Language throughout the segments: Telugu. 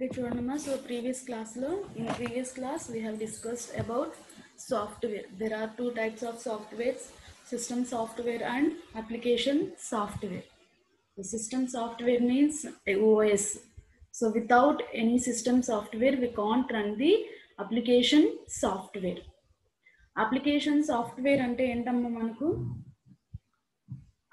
Okay, Chudamma. So previous class we have discussed about software. There are two types of softwares: system software and application software. The system software means OS. So without any system software, we can't run the application software. Application software ante entamma manaku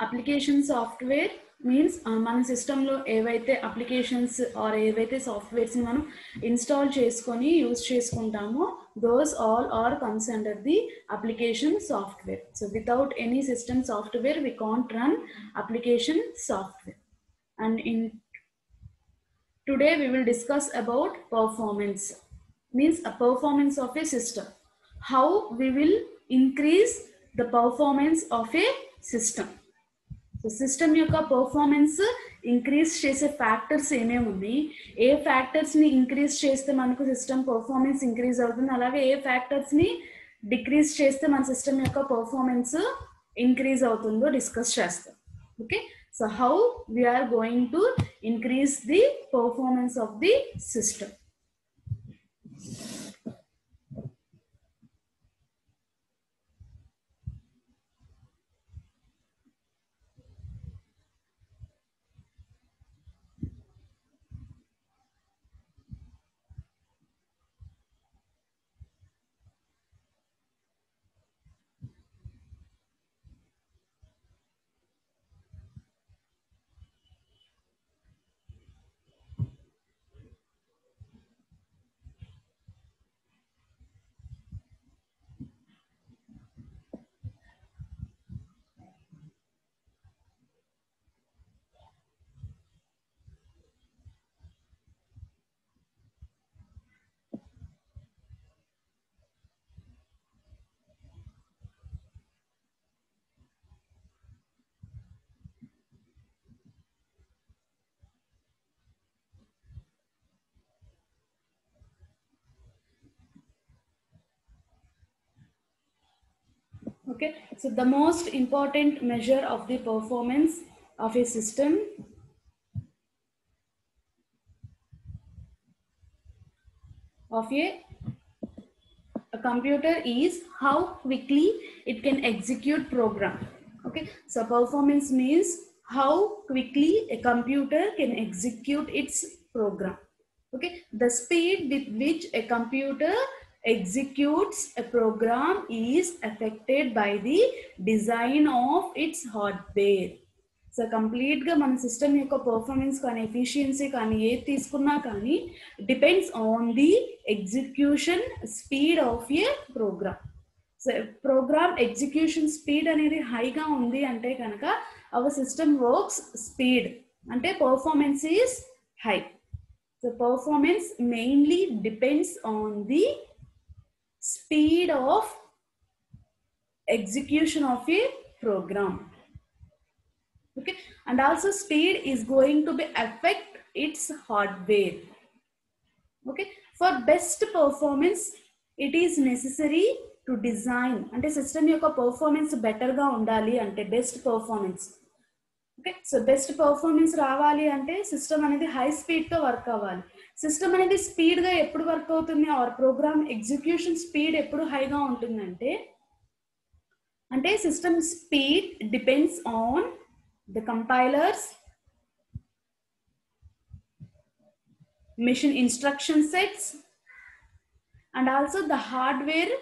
application software means మన సిస్టంలో ఏవైతే అప్లికేషన్స్ ఆర్ ఏవైతే సాఫ్ట్వేర్స్ని మనం ఇన్స్టాల్ చేసుకొని యూజ్ చేసుకుంటామో those all are comes under the application software. So without any system software we can't run application software. And in today we will discuss about performance, means a performance of a system. How we will increase the performance of a system. So system యొక్క పర్ఫార్మెన్స్ ఇంక్రీజ్ చేసే ఫ్యాక్టర్స్ ఏమేమి ఉన్నాయి, ఏ ఫ్యాక్టర్స్ని ఇంక్రీజ్ చేస్తే మనకు సిస్టమ్ పర్ఫార్మెన్స్ ఇంక్రీజ్ అవుతుంది, అలాగే ఏ ఫ్యాక్టర్స్ని డిక్రీజ్ చేస్తే మన సిస్టమ్ యొక్క పర్ఫార్మెన్స్ ఇంక్రీజ్ అవుతుందో డిస్కస్ చేస్తాం. Okay, so how we are going to increase the performance of the system. Okay, so the most important measure of the performance of a system of a computer is how quickly it can execute program. Okay, so performance means how quickly a computer can execute its program. Okay, the speed with which a computer executes a program is affected by the design of its hardware. So కంప్లీట్గా మన సిస్టమ్ యొక్క పర్ఫార్మెన్స్ కానీ ఎఫిషియన్సీ కానీ ఏది తీసుకున్నా కానీ depends on the execution speed of a program. So program execution speed అనేది హైగా ఉంది అంటే కనుక అవర్ సిస్టమ్ వర్క్స్ స్పీడ్ అంటే performance is high. So performance mainly depends on the speed of execution of a program. Okay, and also speed is going to be affect its hardware. Okay, for best performance it is necessary to design అంటే సిస్టమ్ యొక్క పర్ఫార్మెన్స్ బెటర్గా ఉండాలి అంటే best performance. Okay, so best performance రావాలి అంటే సిస్టమ్ అనేది హై స్పీడ్తో వర్క్ అవ్వాలి. సిస్టమ్ అనేది స్పీడ్గా ఎప్పుడు వర్క్ అవుతుంది ఆర్ ప్రోగ్రామ్ ఎగ్జిక్యూషన్ స్పీడ్ ఎప్పుడు హైగా ఉంటుందంటే అంటే system speed depends on the compilers, machine instruction sets and also the hardware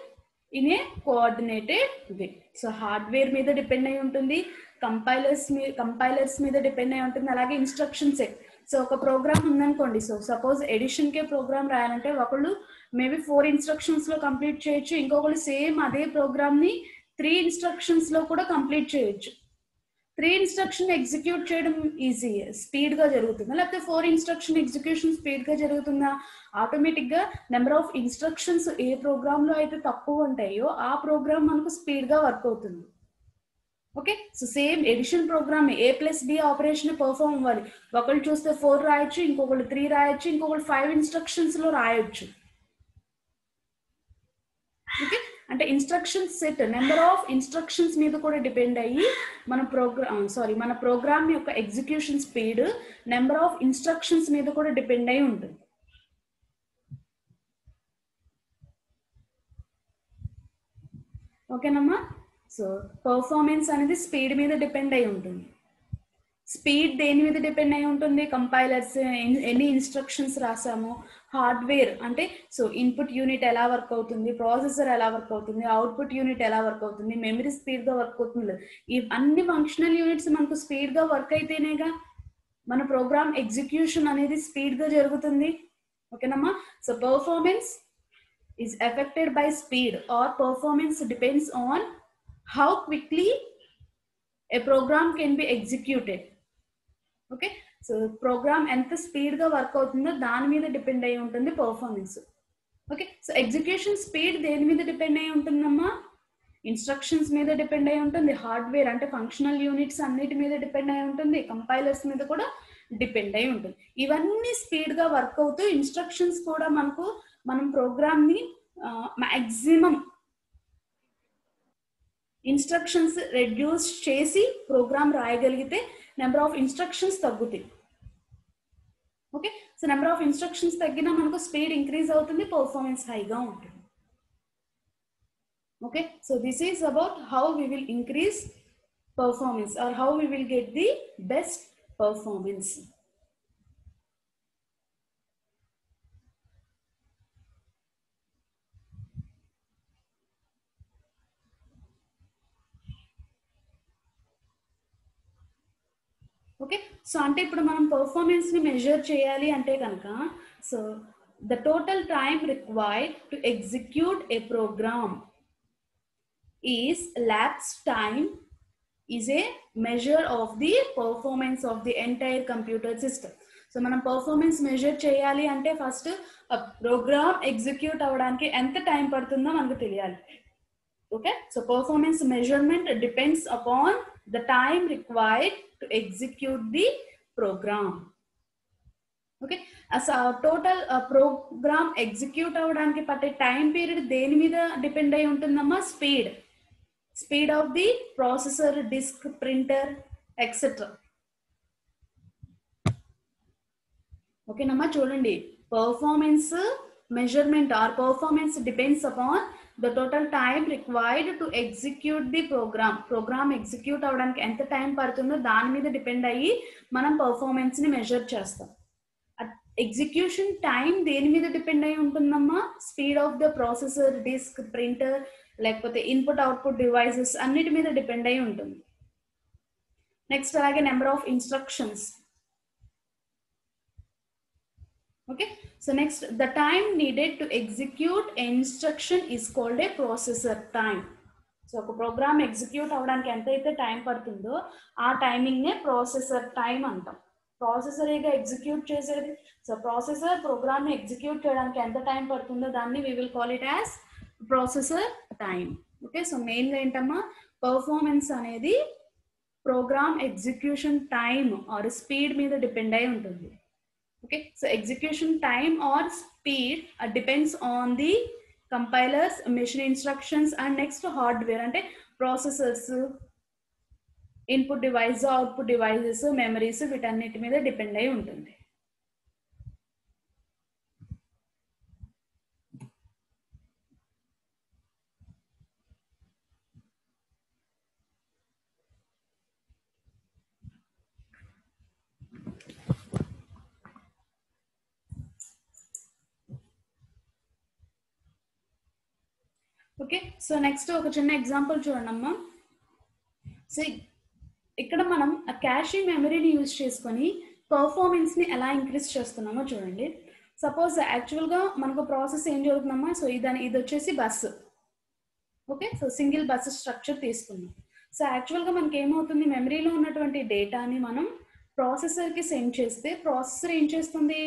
in a coordinated way. So hardware మీద డిపెండ్ అయి ఉంటుంది, కంపైలర్స్ మీద డిపెండ్ అయి ఉంటుంది, అలాగే ఇన్స్ట్రక్షన్ సెట్. సో ఒక ప్రోగ్రామ్ ఉందనుకోండి, సో సపోజ్ ఎడిషన్కే ప్రోగ్రామ్ రాయాలంటే ఒకళ్ళు మేబీ 4 ఇన్స్ట్రక్షన్స్లో కంప్లీట్ చేయొచ్చు, ఇంకొకళ్ళు సేమ్ అదే ప్రోగ్రామ్ని 3 ఇన్స్ట్రక్షన్స్లో కూడా కంప్లీట్ చేయొచ్చు. 3 ఇన్స్ట్రక్షన్ ఎగ్జిక్యూట్ చేయడం ఈజీ స్పీడ్గా జరుగుతుందా, లేకపోతే 4 ఇన్స్ట్రక్షన్ ఎగ్జిక్యూషన్ స్పీడ్గా జరుగుతుందా? ఆటోమేటిక్గా నెంబర్ ఆఫ్ ఇన్స్ట్రక్షన్స్ ఏ ప్రోగ్రాంలో అయితే తక్కువ ఉంటాయో ఆ ప్రోగ్రామ్ మనకు స్పీడ్గా వర్క్ అవుతుంది. Okay, so same addition program A+B operation perform అవ్వాలి. ఒకళ్ళు చూస్తే 4 రాయొచ్చు, ఇంకొకళ్ళు 3 రాయొచ్చు, ఇంకొకళ్ళు 5 ఇన్స్ట్రక్షన్స్లో రాయొచ్చు. ఓకే, అంటే instruction set number of instructions మీద కూడా డిపెండ్ అయ్యి మన ప్రోగ్రామ్ యొక్క execution speed number of instructions మీద కూడా డిపెండ్ అయి ఉంటుంది. ఓకేనమ్మా. సో పర్ఫార్మెన్స్ అనేది స్పీడ్ మీద డిపెండ్ అయి ఉంటుంది. స్పీడ్ దేని మీద డిపెండ్ అయి ఉంటుంది? కంపైలర్స్ ఎన్ని ఇన్స్ట్రక్షన్స్ రాసాము, హార్డ్వేర్ అంటే సో ఇన్పుట్ యూనిట్ ఎలా వర్క్ అవుతుంది, ప్రాసెసర్ ఎలా వర్క్ అవుతుంది, అవుట్పుట్ యూనిట్ ఎలా వర్క్ అవుతుంది, మెమరీ స్పీడ్గా వర్క్ అవుతుంది. ఈ అన్ని ఫంక్షనల్ యూనిట్స్ మనకు స్పీడ్గా వర్క్ అయితేనేగా మన ప్రోగ్రామ్ ఎగ్జిక్యూషన్ అనేది స్పీడ్గా జరుగుతుంది. ఓకేనమ్మా. So performance is affected by speed or performance depends on how quickly a program can be executed. Okay. So program ఎంత స్పీడ్గా వర్క్ అవుతుందో దాని మీద డిపెండ్ అయి ఉంటుంది performance. Okay. So execution speed దేని మీద డిపెండ్ అయి ఉంటుందమ్మా? ఇన్స్ట్రక్షన్స్ మీద డిపెండ్ అయి ఉంటుంది, హార్డ్వేర్ అంటే ఫంక్షనల్ యూనిట్స్ అన్నిటి మీద డిపెండ్ అయి ఉంటుంది, కంపైలర్స్ మీద కూడా డిపెండ్ అయి ఉంటుంది. ఇవన్నీ స్పీడ్గా వర్క్ అవుతూ ఇన్స్ట్రక్షన్స్ కూడా మనం ప్రోగ్రామ్ని మ్యాక్సిమం ఇన్స్ట్రక్షన్స్ రెడ్యూస్ చేసి ప్రోగ్రామ్ రాయగలిగితే నెంబర్ ఆఫ్ ఇన్స్ట్రక్షన్స్ తగ్గుతాయి. Okay. So number of instructions తగ్గినా మనకు స్పీడ్ ఇంక్రీజ్ అవుతుంది, పర్ఫార్మెన్స్ హైగా ఉంటుంది. Okay. So this is about how we will increase performance or how we will get the best performance. Okay. So అంటే ఇప్పుడు మనం పర్ఫార్మెన్స్ని మెజర్ చేయాలి అంటే కనుక so the total time required to execute a program is lapse time is a measure of the performance of the entire computer system. So మనం పర్ఫార్మెన్స్ మెజర్ చేయాలి అంటే ఫస్ట్ ప్రోగ్రామ్ ఎగ్జిక్యూట్ అవ్వడానికి ఎంత టైం పడుతుందో మనకు తెలియాలి. Okay. So performance measurement depends upon the time required to execute the program. Okay. Total program execute అవ్వడానికి పట్టే టైం పీరియడ్ దేని మీద డిపెండ్ అయి ఉంటుందమ్మా? Speed of the processor, disk, printer etcetera. ఓకేనమ్మా. చూడండి, performance measurement or performance depends upon the total time required to execute the program execute అవడానికి ఎంత టైం పడుతుందో దాని మీద డిపెండ్ అయ్యి మనం పర్ఫార్మెన్స్ ని మెజర్ చేస్తాం. ఎగ్జిక్యూషన్ టైం దేని మీద డిపెండ్ అయి ఉంటుందమ్మా? Speed of the processor, disk, printer లేకపోతే ఇన్పుట్ అవుట్పుట్ డివైసెస్ అన్నిటి మీద డిపెండ్ అయి ఉంటుంది. నెక్స్ట్ అలాగే number of instructions. Okay. So next, the time needed to execute an instruction is called a processor time. So ఒక ప్రోగ్రామ్ ఎగ్జిక్యూట్ అవ్వడానికి ఎంతైతే టైం పడుతుందో ఆ టైమింగ్ నే ప్రాసెసర్ టైం అంటాం. ప్రాసెసర్ ఏగా ఎగ్జిక్యూట్ చేసేది. సో ప్రాసెసర్ ప్రోగ్రామ్ ని ఎగ్జిక్యూట్ చేయడానికి ఎంత టైం పడుతుందో దాన్ని we will call it as processor time. Okay. So main గా ఏంటమ్మా? పర్ఫార్మెన్స్ అనేది program execution time or speed మీద డిపెండ్ అయి ఉంటుంది. Okay. So execution time or speed depends on the compilers, machine instructions and next hardware ante processors, input device, output devices, memories వీటన్నిటి మీద డిపెండ్ అయి ఉంటుంది. ఓకే. సో నెక్స్ట్ ఒక చిన్న ఎగ్జాంపుల్ చూడండి అమ్మా. సో ఇక్కడ మనం క్యాషీ మెమరీని యూజ్ చేసుకొని పర్ఫార్మెన్స్ని ఎలా ఇంక్రీజ్ చేస్తున్నామో చూడండి. సపోజ్ యాక్చువల్గా మనకు ప్రాసెస్ ఏం జరుగుతుందమ్మా? సో ఇది వచ్చేసి bus. Okay. So single bus structure తీసుకున్నాం. సో యాక్చువల్గా మనకి ఏమవుతుంది? మెమరీలో ఉన్నటువంటి డేటాని మనం ప్రాసెసర్కి సెండ్ చేస్తే ప్రాసెసర్ ఏం చేస్తుంది?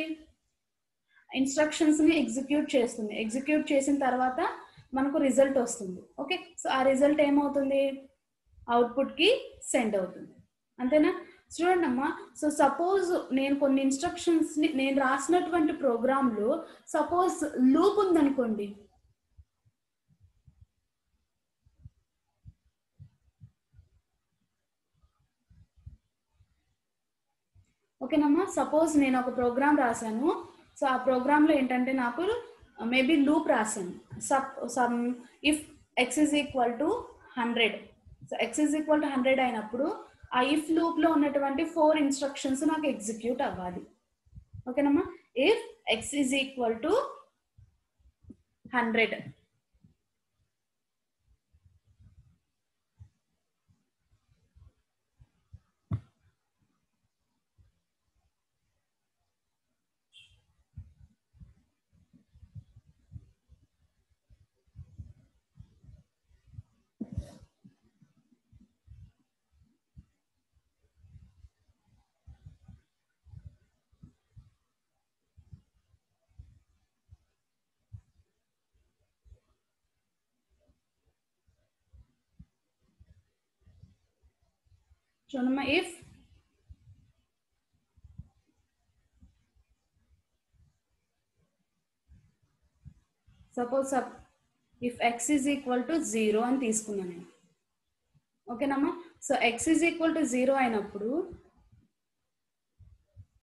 ఇన్స్ట్రక్షన్స్ని ఎగ్జిక్యూట్ చేస్తుంది. ఎగ్జిక్యూట్ చేసిన తర్వాత మనకు రిజల్ట్ వస్తుంది. ఓకే. సో ఆ రిజల్ట్ ఏమవుతుంది? అవుట్పుట్కి సెండ్ అవుతుంది. అంతేనా? చూడండి అమ్మా. సో సపోజ్ నేను కొన్ని ఇన్స్ట్రక్షన్స్ని నేను రాసినటువంటి ప్రోగ్రాంలో సపోజ్ లూప్ ఉందనుకోండి. ఓకేనమ్మా. సపోజ్ నేను ఒక ప్రోగ్రామ్ రాశాను. సో ఆ ప్రోగ్రాంలో ఏంటంటే నాకు మేబీ లూప్ రాశాను. If x is equal to 100. So x is equal to 100 అయినప్పుడు ఆ if loop లో ఉన్నటువంటి 4 ఇన్స్ట్రక్షన్స్ నాకు ఎగ్జిక్యూట్ అవ్వాలి. ఓకేనమ్మా. If x is equal to 100, చూడమ్మా, if suppose if x is equal to 0 అని తీసుకున్నాను నేను. ఓకేనమ్మా. So x is equal to 0 అయినప్పుడు